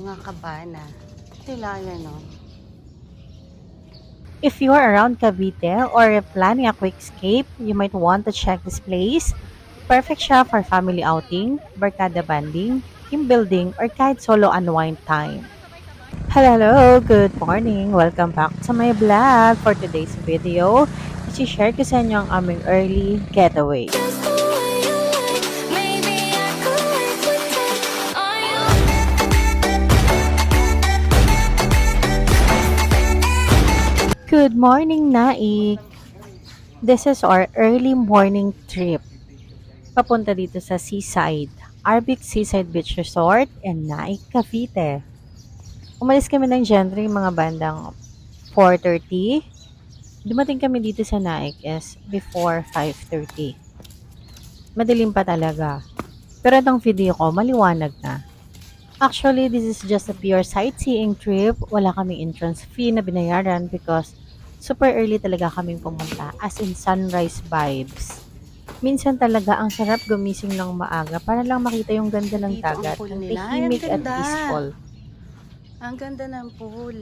mga kabana. Sila yan, no? If you are around Cavite or planning a quick escape, you might want to check this place. Perfect siya for family outing, barkada banding, team building, or kahit solo unwind time. Hello, good morning. Welcome back to my vlog. For today's video, isi-share ko sa inyo ang aming early getaway. Just the way you like, maybe I could wait to take all you. Good morning, Naik! This is our early morning trip. Papunta dito sa Seaside, Arbic Seaside Beach Resort and Naik, Cavite. Umalis kami ng Gentry mga bandang 4:30. Dumating kami dito sa Naik is before 5:30. Madilim pa talaga. Pero itong video ko, maliwanag na. Actually, this is just a pure sightseeing trip. Wala kaming entrance fee na binayaran because super early talaga kaming pumunta. As in sunrise vibes. Minsan talaga ang sarap gumising ng maaga para lang makita yung ganda ng Dito ang dagat. pool Ang nila. Ay, ang tahimik at ganda. peaceful. Ang ganda ng pool.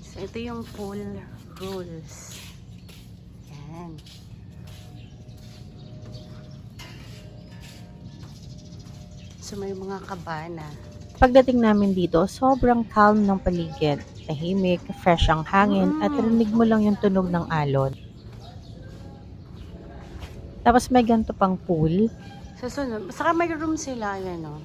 So, ito yung pool rules. Yan. So, may mga kabana. Pagdating namin dito, sobrang calm ng paligid. Tahimik, fresh ang hangin, at rinig mo lang yung tunog ng alon. Tapos may ganito pang pool. Sa sunod, saka may room sila, yan, no?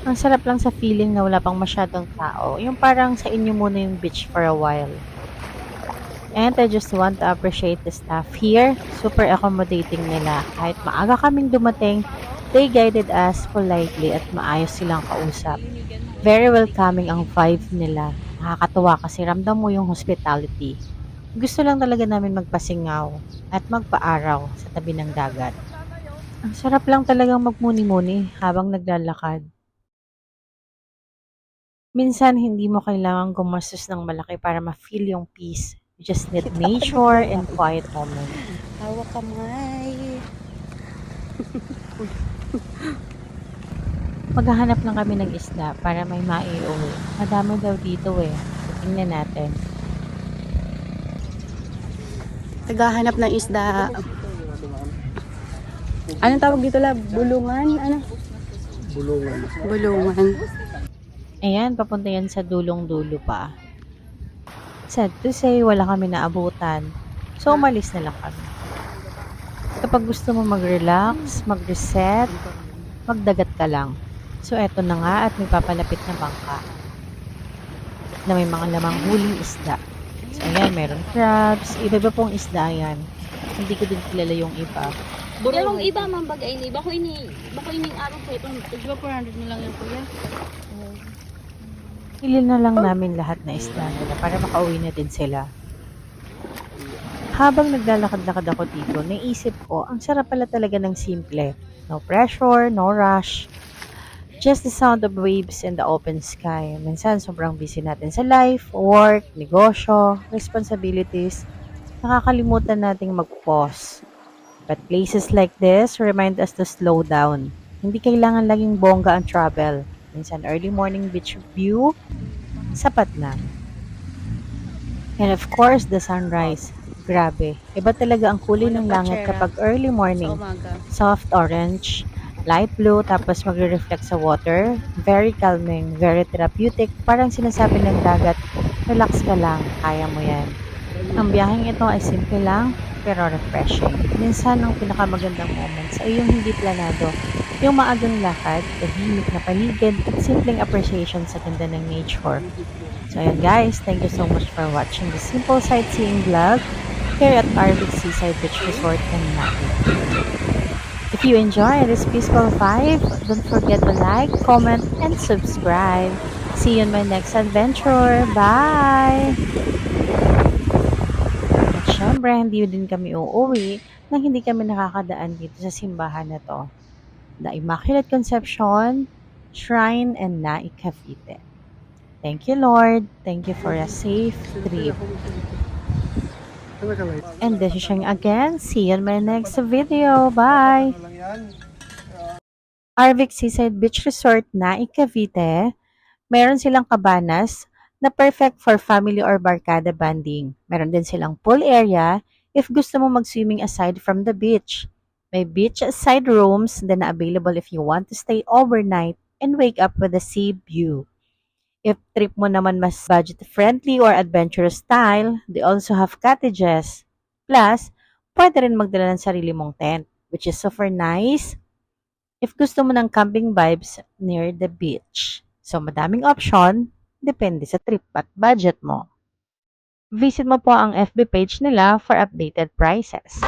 Ang sarap lang sa feeling na wala pang masyadong tao. Yung parang sa inyo muna yung beach for a while. And I just want to appreciate the staff here. Super accommodating nila. Kahit maaga kaming dumating, they guided us politely at maayos silang kausap. Very welcoming ang vibe nila. Nakakatuwa kasi ramdam mo yung hospitality. Gusto lang talaga namin magpasingaw at magpaaraw sa tabi ng dagat. Ang sarap lang talagang magmuni-muni habang naglalakad. Minsan, hindi mo kailangang gumastos ng malaki para ma-feel yung peace. You just need nature and quiet moment. Hawak kamay. Maghahanap lang kami ng isda para may maiuwi. Madami daw dito eh. Tingnan natin. Naghahanap ng isda. Anong tawag dito la? Bulungan? Ano? Bulungan. Bulungan. Ayan, papunta yan sa dulong-dulo pa. Sad to say, wala kami naabutan. So, umalis na lang kami. Kapag gusto mo mag-relax, mag-reset, magdagat ka lang. So, eto na nga at may papalapit na bangka na may mga lamang huling isda. So, ayan, meron crabs, iba-iba pong isda yan. Hindi ko din kilala yung iba. Dalawang iba man bagay ni bako ini araw ko ito. Di ba 400 na lang yung kuya? Pili na lang namin lahat na isda nila para makauwi na din sila. Habang naglalakad-lakad ako dito, naisip ko, ang sarap pala talaga ng simple. No pressure, no rush. Just the sound of waves and the open sky. Minsan, sobrang busy natin sa life, work, negosyo, responsibilities. Nakakalimutan nating mag-pause. But places like this remind us to slow down. Hindi kailangan laging bongga ang travel. Minsan, early morning beach view, sapat na. And of course, the sunrise. Grabe. Iba talaga ang kulay ng langit kapag early Sa morning. umaga. Soft orange, light blue, tapos magre-reflect sa water. Very calming, very therapeutic. Parang sinasabi ng dagat, relax ka lang, kaya mo yan. Ang biyaheng ito ay simple lang, pero refreshing. Minsan, ang pinakamagandang moments ay yung hindi planado. Yung maagang lakad, tahimik na paligid, at simpleng appreciation sa ganda ng nature. So ayan guys, thank you so much for watching this simple sightseeing vlog here at Arbic Seaside Beach Resort in Naik. If you enjoy this peaceful vibe, don't forget to like, comment, and subscribe. See you in my next adventure. Bye! At syempre, hindi din kami uuwi nang hindi kami nakakadaan dito sa simbahan na to. The Immaculate Conception Shrine and Naik, Cavite. Thank you, Lord. Thank you for a safe trip. And this is Sheng again. See you in my next video. Bye! Arvic Seaside Beach Resort na Cavite. Meron silang cabanas na perfect for family or barkada banding. Meron din silang pool area if gusto mo mag-swimming aside from the beach. May beach-side rooms din na available if you want to stay overnight and wake up with a sea view. If trip mo naman mas budget-friendly or adventurous style, they also have cottages. Plus, pwede rin magdala ng sarili mong tent, which is super nice if gusto mo ng camping vibes near the beach. So, madaming option, depende sa trip at budget mo. Visit mo po ang FB page nila for updated prices.